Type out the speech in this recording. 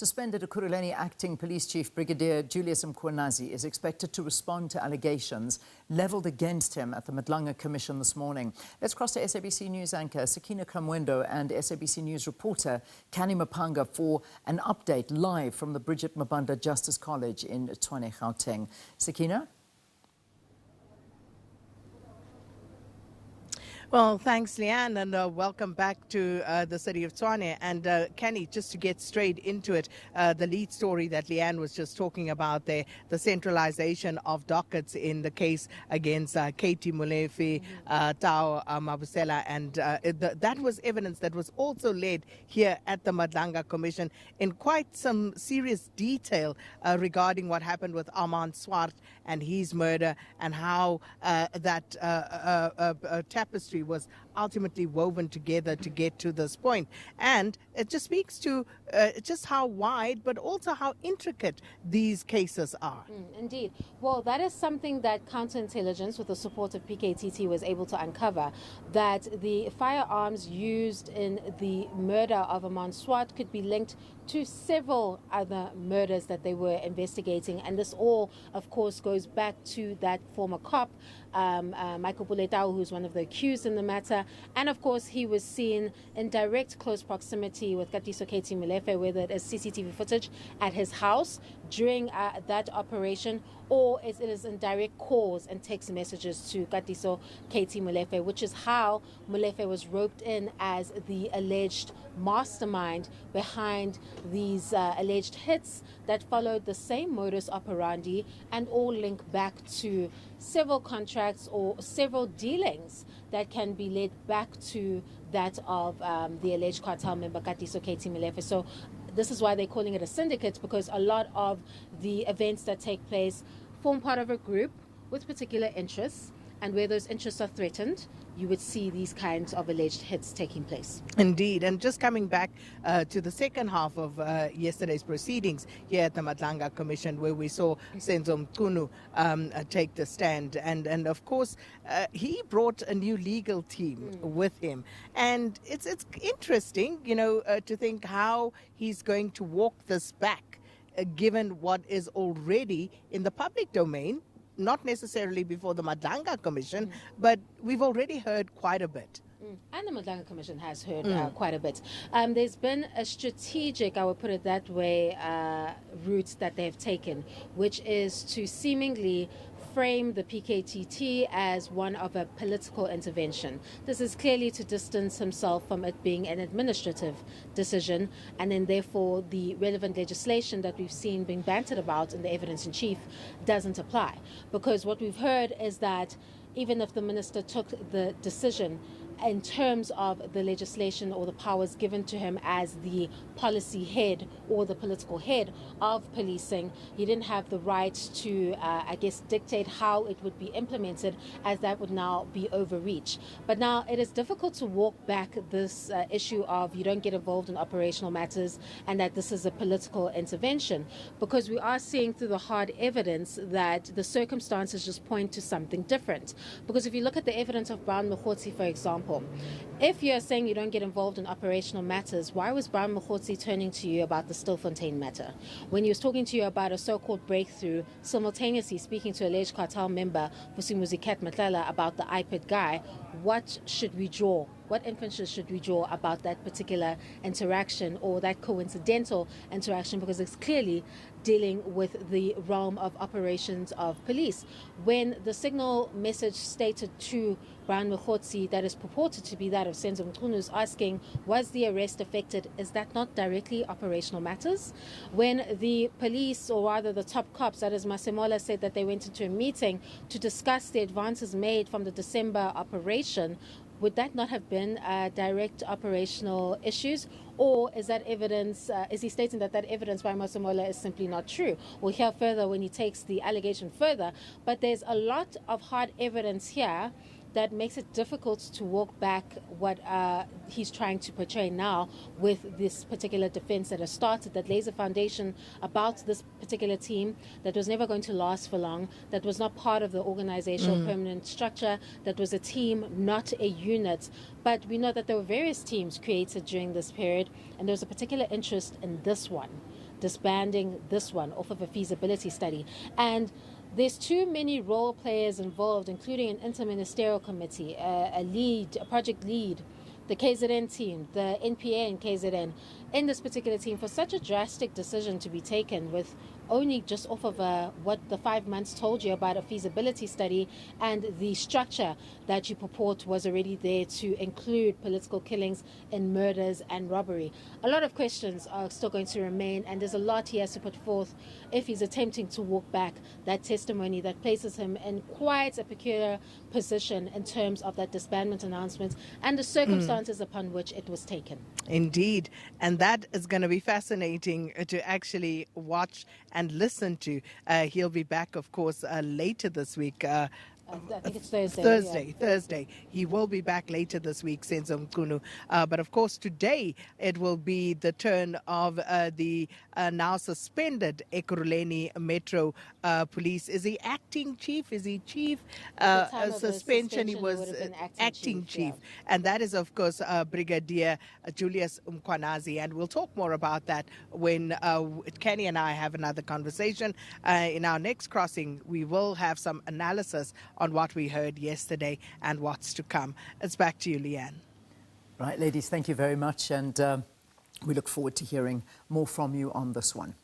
Suspended Ekurhuleni Acting Police Chief Brigadier Julius Mkhwanazi is expected to respond to allegations levelled against him at the Madlanga Commission this morning. Let's cross to SABC News anchor Sakina Kamwendo and SABC News reporter Canny Maphanga for an update live from the Brigitte Mabandla Justice College in Tshwane, Gauteng. Sakina? Well, thanks, Leanne, and welcome back to the city of Tshwane. And Canny, just to get straight into it, the lead story that Leanne was just talking about there, the centralization of dockets in the case against Katie Molefe, Tao Mabusela, and that was evidence that was also led here at the Madlanga Commission in quite some serious detail regarding what happened with Armand Swart and his murder and how that tapestry was ultimately woven together to get to this point. And it just speaks to just how wide but also how intricate these cases are. Indeed. Well, that is something that counterintelligence with the support of PKTT was able to uncover, that the firearms used in the murder of Armand Swart could be linked to several other murders that they were investigating. And this all, of course, goes back to that former cop, Michael Puletau, who's one of the accused in the matter. And of course, he was seen in direct close proximity with Katiso Katie Molefe, whether it is CCTV footage at his house during that operation, or it is in direct calls and text messages to Katiso Katie Molefe, which is how Molefe was roped in as the alleged mastermind behind these alleged hits that followed the same modus operandi and all link back to several contracts or several dealings that can be led back to that of the alleged cartel member Katiso Katie Molefe. So this is why they're calling it a syndicate, because a lot of the events that take place form part of a group with particular interests, and where those interests are threatened, you would see these kinds of alleged hits taking place. Indeed. And just coming back to the second half of yesterday's proceedings here at the Madlanga Commission, where we saw Senzu Mtuenu take the stand. And of course, he brought a new legal team with him. And it's interesting, you know, to think how he's going to walk this back, given what is already in the public domain. Not necessarily before the Madlanga Commission, but we've already heard quite a bit. And the Madlanga Commission has heard quite a bit. There's been a strategic, I would put it that way, route that they've taken, which is to seemingly frame the PKTT as one of a political intervention. This is clearly to distance himself from it being an administrative decision, and then therefore the relevant legislation that we've seen being bantered about in the evidence in chief doesn't apply. Because what we've heard is that even if the minister took the decision in terms of the legislation or the powers given to him as the policy head or the political head of policing, he didn't have the right to, I guess, dictate how it would be implemented, as that would now be overreach. But now it is difficult to walk back this issue of you don't get involved in operational matters and that this is a political intervention, because we are seeing through the hard evidence that the circumstances just point to something different. Because if you look at the evidence of Brian Mkhwanazi, for example, if you're saying you don't get involved in operational matters, why was Brian Mkhwanazi turning to you about the Stilfontein matter? When he was talking to you about a so-called breakthrough, simultaneously speaking to alleged cartel member Vusimuzi Kat Matlala about the iPad guy, what should we draw? What inferences should we draw about that particular interaction or that coincidental interaction? Because it's clearly dealing with the realm of operations of police. When the signal message stated to Brian Mkhwanazi that is purported to be that of Senzu Mtuenu is asking, was the arrest affected? Is that not directly operational matters? When the police, or rather the top cops, that is Masemola, said that they went into a meeting to discuss the advances made from the December operation, would that not have been direct operational issues? Or is that evidence, is he stating that that evidence by Masemola is simply not true? We'll hear further when he takes the allegation further. But there's a lot of hard evidence here that makes it difficult to walk back what he's trying to portray now with this particular defense that has started, that lays a foundation about this particular team that was never going to last for long, that was not part of the organizational permanent structure, that was a team, not a unit. But we know that there were various teams created during this period, and there was a particular interest in this one. disbanding this one off of a feasibility study. And there's too many role players involved, including an interministerial committee, a project lead, the KZN team, the NPA and KZN, in this particular team, for such a drastic decision to be taken with only just off of what the 5 months told you about a feasibility study, and the structure that you purport was already there to include political killings and murders and robbery. A lot of questions are still going to remain, and there's a lot he has to put forth if he's attempting to walk back that testimony that places him in quite a peculiar position in terms of that disbandment announcement and the circumstances upon which it was taken. Indeed. And that is going to be fascinating to actually watch and listen to. He'll be back, of course, later this week. I think it's Thursday. Thursday. He will be back later this week, Senzu Mtuenu. But of course, today it will be the turn of the now suspended Ekurhuleni Metro Police. Is he acting chief? Is he chief? Suspension, he was acting chief. Yeah. And that is, of course, Brigadier Julius Mkhwanazi. And we'll talk more about that when Canny and I have another conversation. In our next crossing, we will have some analysis on what we heard yesterday and what's to come. It's back to you, Leanne. Right, ladies, thank you very much. And we look forward to hearing more from you on this one.